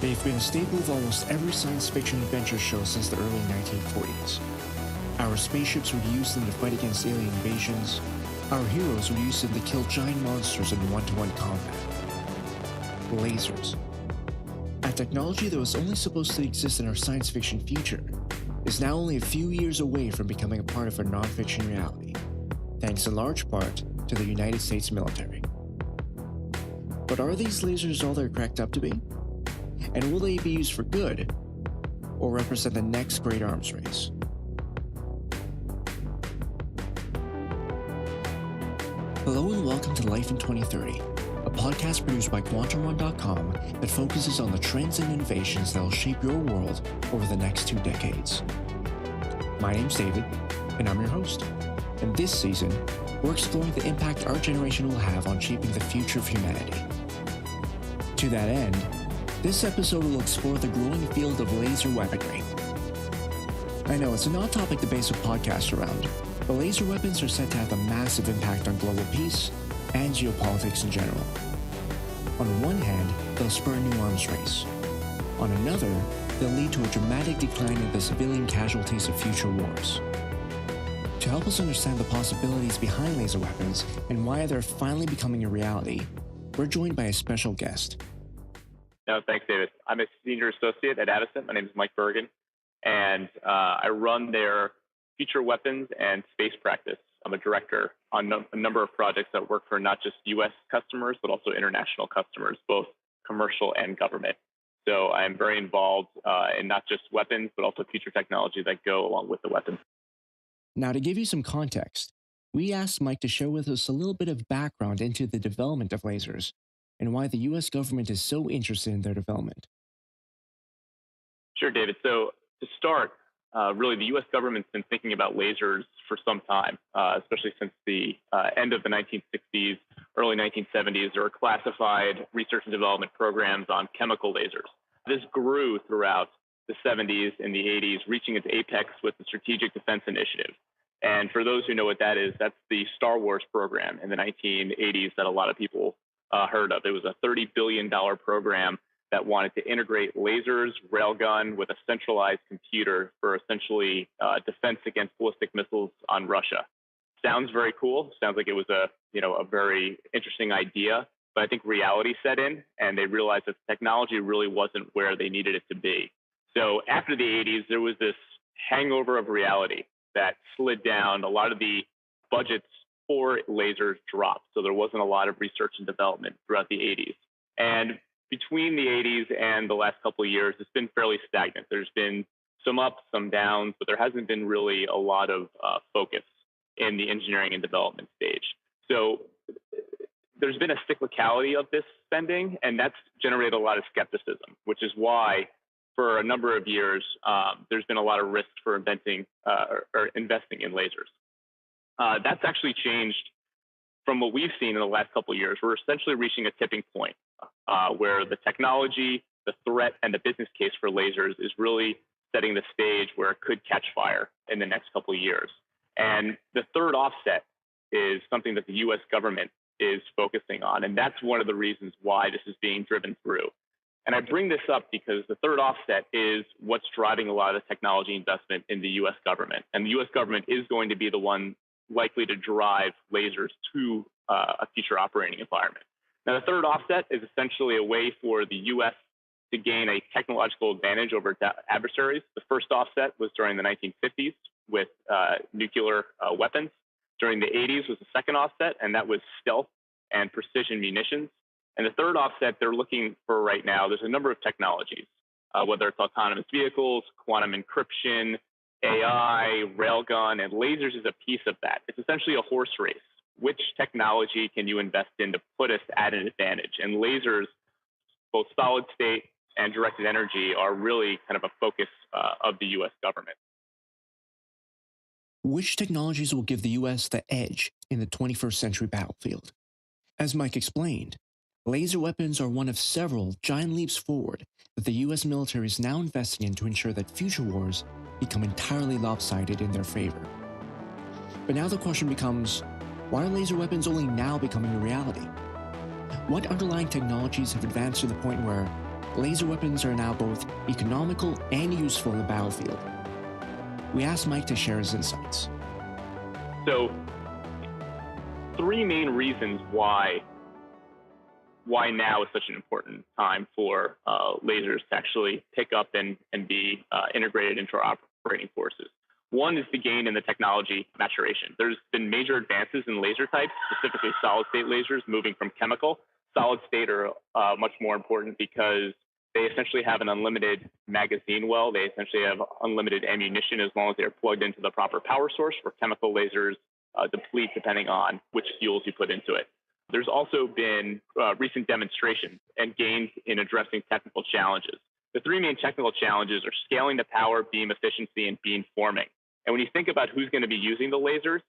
They've been a staple of almost every science fiction adventure show since the early 1940s. Our spaceships would use them to fight against alien invasions. Our heroes would use them to kill giant monsters in one-to-one combat. Lasers. A technology that was only supposed to exist in our science fiction future is now only a few years away from becoming a part of our non-fiction reality, thanks in large part to the United States military. But are these lasers all they're cracked up to be? And will they be used for good, or represent the next great arms race? Hello and welcome to Life in 2030, a podcast produced by QuantumRun.com that focuses on the trends and innovations that will shape your world over the next 2 decades. My name's David, and I'm your host. And this season, we're exploring the impact our generation will have on shaping the future of humanity. To that end, this episode will explore the growing field of laser weaponry. I know it's an odd topic to base a podcast around, but laser weapons are said to have a massive impact on global peace and geopolitics in general. On one hand, they'll spur a new arms race. On another, they'll lead to a dramatic decline in the civilian casualties of future wars. To help us understand the possibilities behind laser weapons and why they're finally becoming a reality, we're joined by a special guest. No, thanks, David. I'm a senior associate at Avascent. My name is Mike Bergen, and I run their future weapons and space practice. I'm a director on a number of projects that work for not just U.S. customers, but also international customers, both commercial and government. So I'm very involved in not just weapons, but also future technology that go along with the weapons. Now, to give you some context, we asked Mike to share with us a little bit of background into the development of lasers and why the U.S. government is so interested in their development. Sure, David. So to start, really the U.S. government's been thinking about lasers for some time, especially since the end of the 1960s, early 1970s. There were classified research and development programs on chemical lasers. This grew throughout the 70s and the 80s, reaching its apex with the Strategic Defense Initiative. And for those who know what that is, that's the Star Wars program in the 1980s that a lot of people heard of. It was a $30 billion program that wanted to integrate lasers, railgun with a centralized computer for essentially defense against ballistic missiles on Russia. Sounds very cool. Sounds like it was a very interesting idea, but I think reality set in and they realized that the technology really wasn't where they needed it to be. So after the 80s, there was this hangover of reality that slid down. A lot of the budgets for lasers dropped. So there wasn't a lot of research and development throughout the 80s. And between the 80s and the last couple of years, it's been fairly stagnant. There's been some ups, some downs, but there hasn't been really a lot of focus in the engineering and development stage. So there's been a cyclicality of this spending, and that's generated a lot of skepticism, which is why for a number of years, there's been a lot of risk for investing in lasers. That's actually changed from what we've seen in the last couple of years. We're essentially reaching a tipping point where the technology, the threat, and the business case for lasers is really setting the stage where it could catch fire in the next couple of years. And the third offset is something that the U.S. government is focusing on, and that's one of the reasons why this is being driven through. And I bring this up because the third offset is what's driving a lot of the technology investment in the U.S. government. And the U.S. government is going to be the one likely to drive lasers to a future operating environment. Now, the third offset is essentially a way for the U.S. to gain a technological advantage over its adversaries. The first offset was during the 1950s with nuclear weapons. During the 80s was the second offset, and that was stealth and precision munitions. And the third offset they're looking for right now, there's a number of technologies, whether it's autonomous vehicles, quantum encryption, AI, railgun, and lasers is a piece of that. It's essentially a horse race. Which technology can you invest in to put us at an advantage? And lasers, both solid state and directed energy, are really kind of a focus of the U.S. government. Which technologies will give the U.S. the edge in the 21st century battlefield? As Mike explained, laser weapons are one of several giant leaps forward that the U.S. military is now investing in to ensure that future wars become entirely lopsided in their favor. But now the question becomes, why are laser weapons only now becoming a reality? What underlying technologies have advanced to the point where laser weapons are now both economical and useful in the battlefield. We asked Mike to share his insights. So, three main reasons why now is such an important time for lasers to actually pick up and be integrated into our operating forces. One is the gain in the technology maturation. There's been major advances in laser types, specifically solid-state lasers, moving from chemical. Solid-state are much more important because they essentially have an unlimited magazine well. They essentially have unlimited ammunition as long as they're plugged into the proper power source, where chemical lasers deplete depending on which fuels you put into it. There's also been recent demonstrations and gains in addressing technical challenges. The three main technical challenges are scaling the power, beam efficiency, and beam forming. And when you think about who's going to be using the lasers,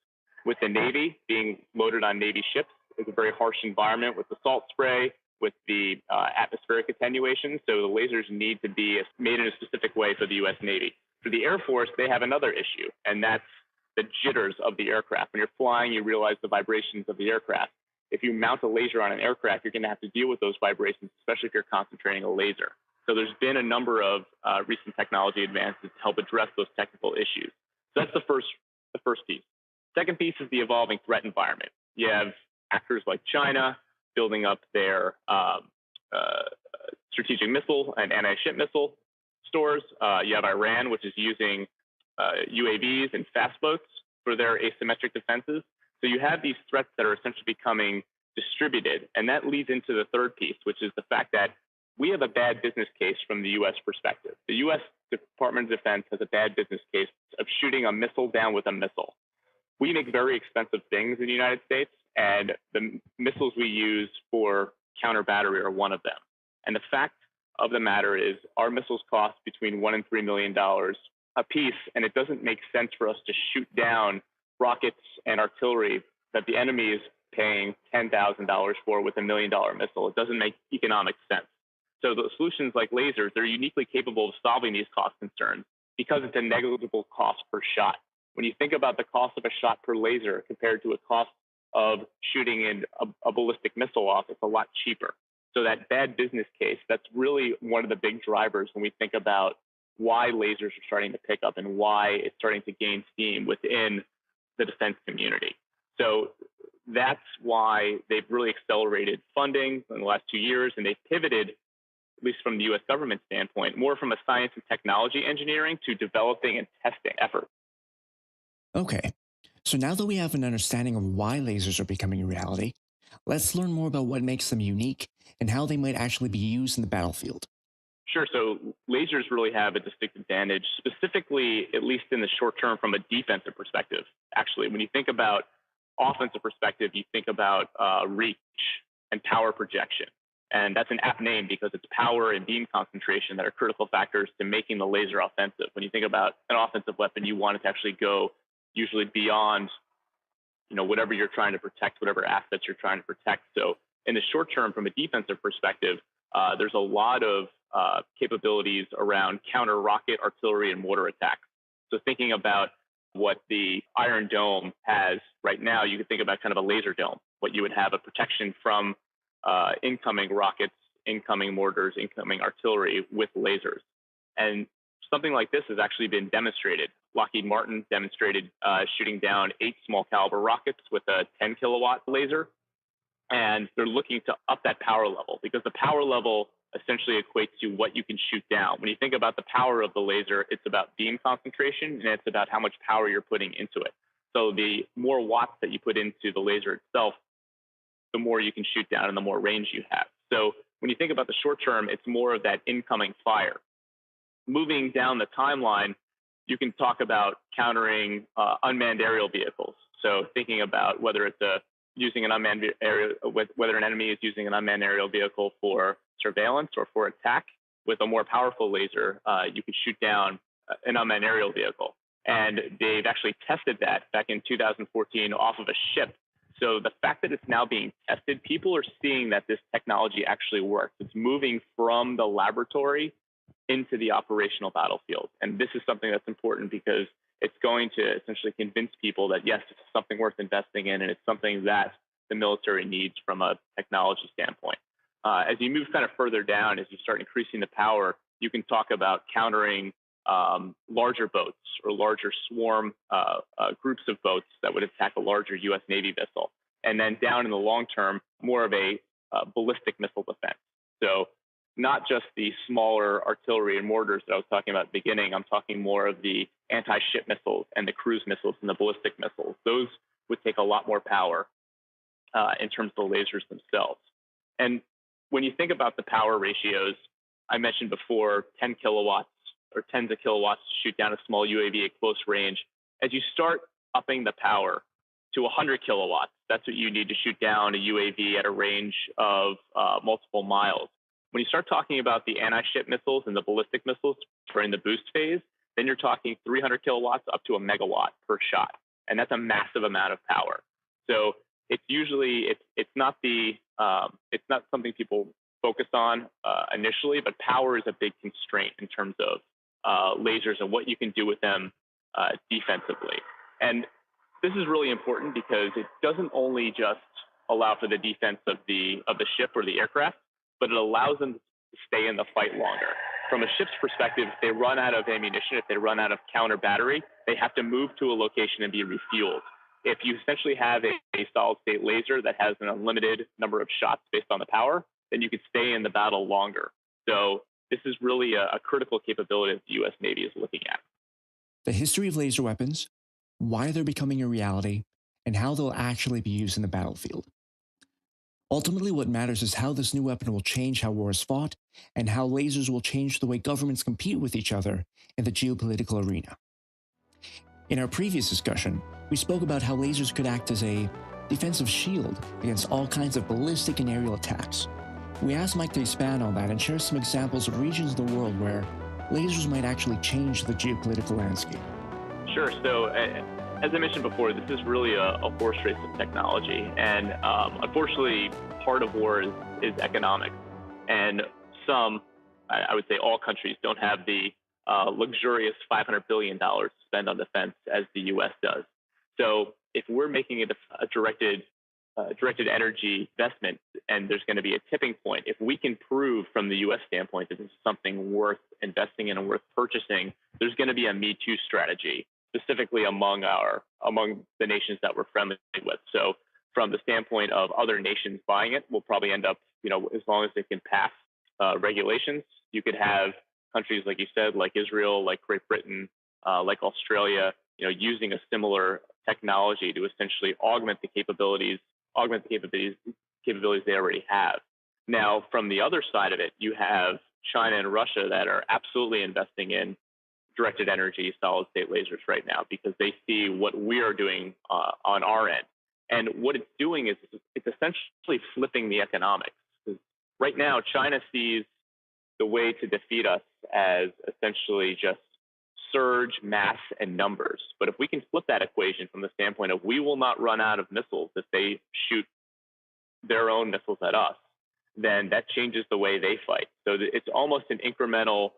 with the Navy being loaded on Navy ships, it's a very harsh environment with the salt spray, with the atmospheric attenuation. So the lasers need to be made in a specific way for the U.S. Navy. For the Air Force, they have another issue, and that's the jitters of the aircraft. When you're flying, you realize the vibrations of the aircraft. If you mount a laser on an aircraft, you're going to have to deal with those vibrations, especially if you're concentrating a laser. So there's been a number of recent technology advances to help address those technical issues. So that's the first piece. Second piece is the evolving threat environment. You have actors like China building up their strategic missile and anti-ship missile stores. You have Iran, which is using UAVs and fast boats for their asymmetric defenses. So you have these threats that are essentially becoming distributed. And that leads into the third piece, which is the fact that we have a bad business case from the U.S. perspective. The U.S. Department of Defense has a bad business case of shooting a missile down with a missile. We make very expensive things in the United States, and the missiles we use for counter battery are one of them. And the fact of the matter is our missiles cost between $1 and $3 million a piece, and it doesn't make sense for us to shoot down rockets and artillery that the enemy is paying $10,000 for with $1 million missile. It doesn't make economic sense. So the solutions like lasers, they're uniquely capable of solving these cost concerns because it's a negligible cost per shot. When you think about the cost of a shot per laser compared to a cost of shooting in a ballistic missile off, it's a lot cheaper. So that bad business case, that's really one of the big drivers when we think about why lasers are starting to pick up and why it's starting to gain steam within the defense community. So that's why they've really accelerated funding in the last 2 years, and they've pivoted, at least from the U.S. government standpoint, more from a science and technology engineering to developing and testing effort. Okay, so now that we have an understanding of why lasers are becoming a reality, let's learn more about what makes them unique and how they might actually be used in the battlefield. Sure. So lasers really have a distinct advantage, specifically, at least in the short term, from a defensive perspective. Actually, when you think about offensive perspective, you think about reach and power projection. And that's an apt name because it's power and beam concentration that are critical factors to making the laser offensive. When you think about an offensive weapon, you want it to actually go usually beyond, whatever you're trying to protect, whatever assets you're trying to protect. So in the short term, from a defensive perspective, there's a lot of capabilities around counter rocket, artillery, and mortar attacks. So thinking about what the Iron Dome has right now, you could think about kind of a laser dome, what you would have a protection from incoming rockets, incoming mortars, incoming artillery with lasers. And something like this has actually been demonstrated. Lockheed Martin demonstrated shooting down 8 small caliber rockets with a 10 kilowatt laser. And they're looking to up that power level because the power level essentially equates to what you can shoot down. When you think about the power of the laser, it's about beam concentration and it's about how much power you're putting into it. So the more watts that you put into the laser itself, the more you can shoot down and the more range you have. So when you think about the short term, it's more of that incoming fire. Moving down the timeline, you can talk about countering unmanned aerial vehicles. So thinking about whether it's using an unmanned whether an enemy is using an unmanned aerial vehicle for surveillance or for attack, with a more powerful laser, you can shoot down an unmanned aerial vehicle. And they've actually tested that back in 2014 off of a ship. So the fact that it's now being tested, people are seeing that this technology actually works. It's moving from the laboratory into the operational battlefield. And this is something that's important because it's going to essentially convince people that, yes, it's something worth investing in, and it's something that the military needs from a technology standpoint. As you move kind of further down, as you start increasing the power, you can talk about countering larger boats or larger swarm groups of boats that would attack a larger U.S. Navy vessel. And then down in the long term, more of a ballistic missile defense. So not just the smaller artillery and mortars that I was talking about at the beginning. I'm talking more of the anti-ship missiles and the cruise missiles and the ballistic missiles. Those would take a lot more power in terms of the lasers themselves. And when you think about the power ratios, I mentioned before 10 kilowatts or tens of kilowatts to shoot down a small UAV at close range. As you start upping the power to 100 kilowatts, that's what you need to shoot down a UAV at a range of multiple miles. When you start talking about the anti-ship missiles and the ballistic missiles during the boost phase, then you're talking 300 kilowatts up to a megawatt per shot. And that's a massive amount of power. So it's usually, it's not something people focus on initially, but power is a big constraint in terms of lasers and what you can do with them defensively. And this is really important because it doesn't only just allow for the defense of the ship or the aircraft, but it allows them to stay in the fight longer. From a ship's perspective, if they run out of ammunition, if they run out of counter battery, they have to move to a location and be refueled. If you essentially have a solid state laser that has an unlimited number of shots based on the power, then you can stay in the battle longer. So this is really a critical capability that the U.S. Navy is looking at. The history of laser weapons, why they're becoming a reality, and how they'll actually be used in the battlefield. Ultimately, what matters is how this new weapon will change how war is fought and how lasers will change the way governments compete with each other in the geopolitical arena. In our previous discussion, we spoke about how lasers could act as a defensive shield against all kinds of ballistic and aerial attacks. We asked Mike to expand on that and share some examples of regions of the world where lasers might actually change the geopolitical landscape. Sure. So, as I mentioned before, this is really a horse race of technology. And unfortunately, part of war is economic. And I would say all countries don't have the luxurious $500 billion to spend on defense as the U.S. does. So if we're making a directed energy investment and there's going to be a tipping point, if we can prove from the U.S. standpoint that this is something worth investing in and worth purchasing, there's going to be a Me Too strategy, specifically among the nations that we're friendly with. So from the standpoint of other nations buying it, we'll probably end up, as long as they can pass regulations, you could have countries, like you said, like Israel, like Great Britain, like Australia, using a similar technology to essentially augment the capabilities they already have. Now, from the other side of it, you have China and Russia that are absolutely investing in directed energy solid state lasers right now because they see what we are doing on our end. And what it's doing is it's essentially flipping the economics. Right now, China sees the way to defeat us as essentially just surge, mass, and numbers. But if we can flip that equation from the standpoint of we will not run out of missiles if they shoot their own missiles at us, then that changes the way they fight. So it's almost an incremental,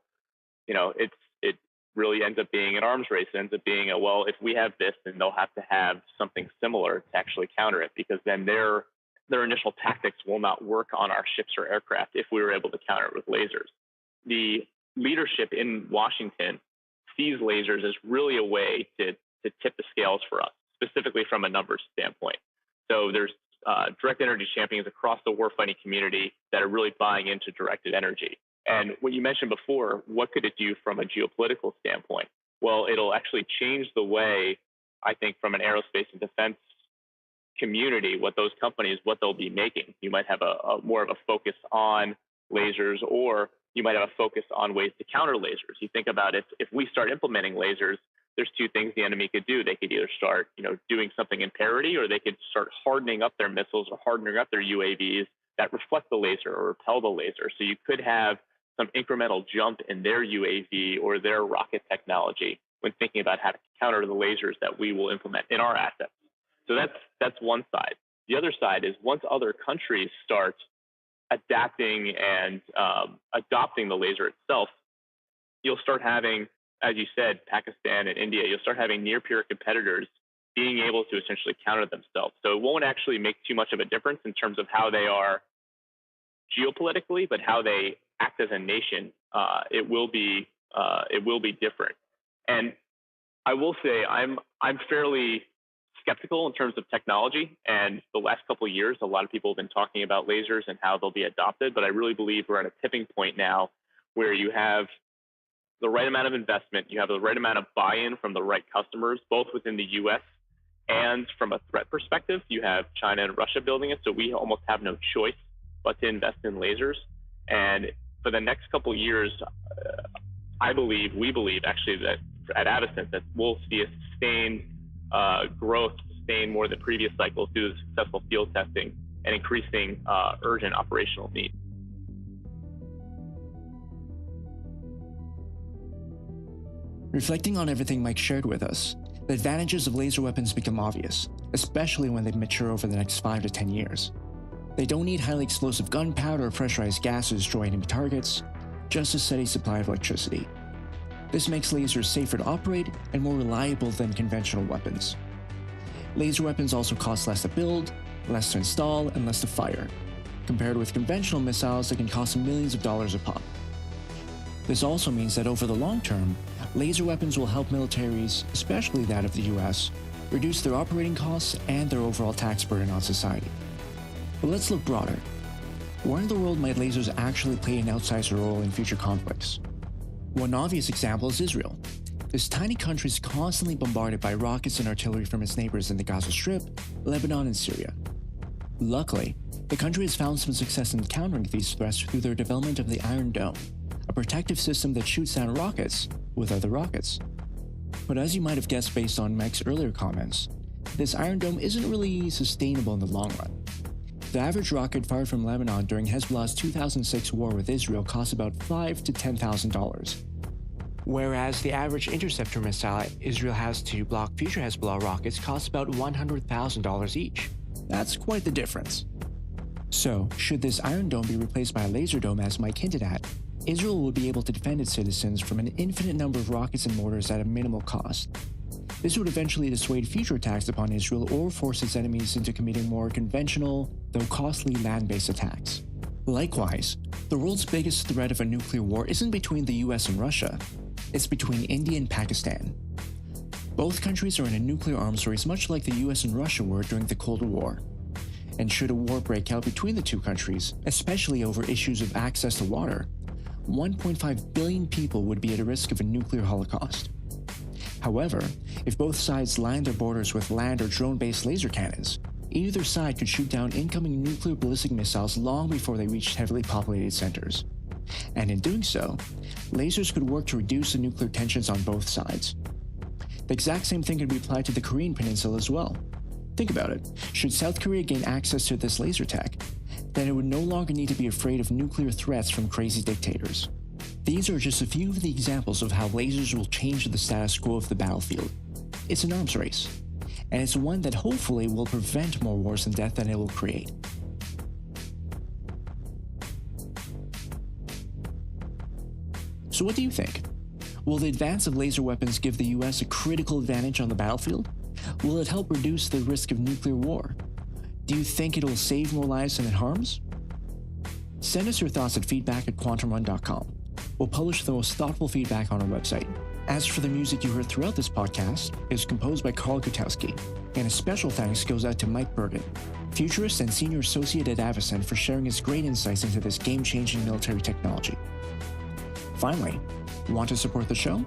it really ends up being an arms race. It ends up being if we have this, then they'll have to have something similar to actually counter it, because then their initial tactics will not work on our ships or aircraft if we were able to counter it with lasers. The leadership in Washington sees lasers as really a way to tip the scales for us, specifically from a numbers standpoint. So there's direct energy champions across the warfighting community that are really buying into directed energy. And what you mentioned before, what could it do from a geopolitical standpoint? Well, it'll actually change the way, I think, from an aerospace and defense community, what those companies, what they'll be making. You might have a more of a focus on lasers, or you might have a focus on ways to counter lasers. You think about if we start implementing lasers, there's two things the enemy could do. They could either start, doing something in parity, or they could start hardening up their missiles or hardening up their UAVs that reflect the laser or repel the laser. So you could have some incremental jump in their UAV or their rocket technology when thinking about how to counter the lasers that we will implement in our assets. So that's one side. The other side is once other countries start adapting and adopting the laser itself, you'll start having, as you said, Pakistan and India, you'll start having near-peer competitors being able to essentially counter themselves. So it won't actually make too much of a difference in terms of how they are geopolitically, but how they act as a nation, it will be different. And I will say I'm fairly skeptical in terms of technology. And the last couple of years, a lot of people have been talking about lasers and how they'll be adopted. But I really believe we're at a tipping point now where you have the right amount of investment, you have the right amount of buy-in from the right customers, both within the U.S. and from a threat perspective. You have China and Russia building it, so we almost have no choice but to invest in lasers. And for the next couple of years, we believe actually that at Avascent that we'll see a sustained growth, sustained more than previous cycles due to successful field testing and increasing urgent operational need. Reflecting on everything Mike shared with us, the advantages of laser weapons become obvious, especially when they mature over the next 5 to 10 years. They don't need highly explosive gunpowder or pressurized gas to destroy enemy targets, just a steady supply of electricity. This makes lasers safer to operate and more reliable than conventional weapons. Laser weapons also cost less to build, less to install, and less to fire, compared with conventional missiles that can cost millions of dollars a pop. This also means that over the long term, laser weapons will help militaries, especially that of the US, reduce their operating costs and their overall tax burden on society. But let's look broader. Where in the world might lasers actually play an outsized role in future conflicts? One obvious example is Israel. This tiny country is constantly bombarded by rockets and artillery from its neighbors in the Gaza Strip, Lebanon, and Syria. Luckily, the country has found some success in countering these threats through their development of the Iron Dome, a protective system that shoots down rockets with other rockets. But as you might have guessed based on Mike's earlier comments, this Iron Dome isn't really sustainable in the long run. The average rocket fired from Lebanon during Hezbollah's 2006 war with Israel cost about $5,000 to $10,000, whereas the average interceptor missile Israel has to block future Hezbollah rockets costs about $100,000 each. That's quite the difference. So, should this Iron Dome be replaced by a laser dome as Mike hinted at, Israel will be able to defend its citizens from an infinite number of rockets and mortars at a minimal cost. This would eventually dissuade future attacks upon Israel or force its enemies into committing more conventional, though costly land-based attacks. Likewise, the world's biggest threat of a nuclear war isn't between the US and Russia, it's between India and Pakistan. Both countries are in a nuclear arms race much like the US and Russia were during the Cold War. And should a war break out between the two countries, especially over issues of access to water, 1.5 billion people would be at a risk of a nuclear holocaust. However, if both sides line their borders with land or drone-based laser cannons, either side could shoot down incoming nuclear ballistic missiles long before they reached heavily populated centers. And in doing so, lasers could work to reduce the nuclear tensions on both sides. The exact same thing could be applied to the Korean Peninsula as well. Think about it. Should South Korea gain access to this laser tech, then it would no longer need to be afraid of nuclear threats from crazy dictators. These are just a few of the examples of how lasers will change the status quo of the battlefield. It's an arms race, and it's one that hopefully will prevent more wars and death than it will create. So what do you think? Will the advance of laser weapons give the US a critical advantage on the battlefield? Will it help reduce the risk of nuclear war? Do you think it'll save more lives than it harms? Send us your thoughts at feedback@quantumrun.com. We'll publish the most thoughtful feedback on our website. As for the music you heard throughout this podcast, it was composed by Karl Gutowski, and a special thanks goes out to Mike Bergen, futurist and senior associate at Avascent, for sharing his great insights into this game-changing military technology. Finally, want to support the show?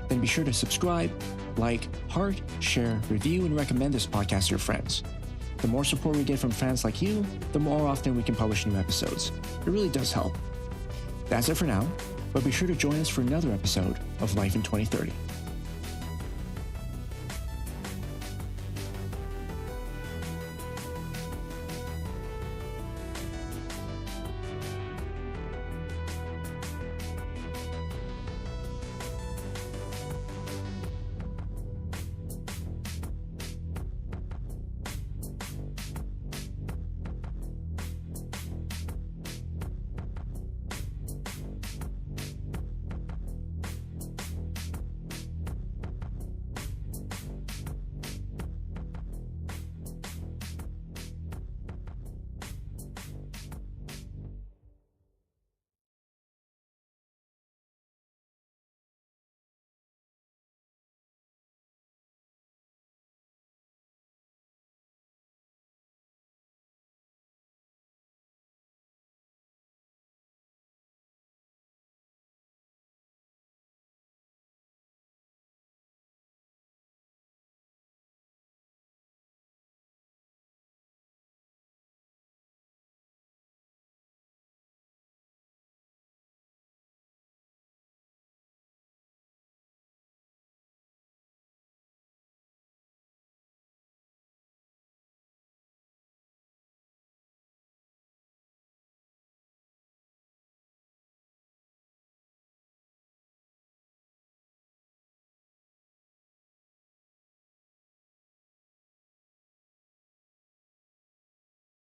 Then be sure to subscribe, like, heart, share, review, and recommend this podcast to your friends. The more support we get from fans like you, the more often we can publish new episodes. It really does help. That's it for now, but be sure to join us for another episode of Life in 2030.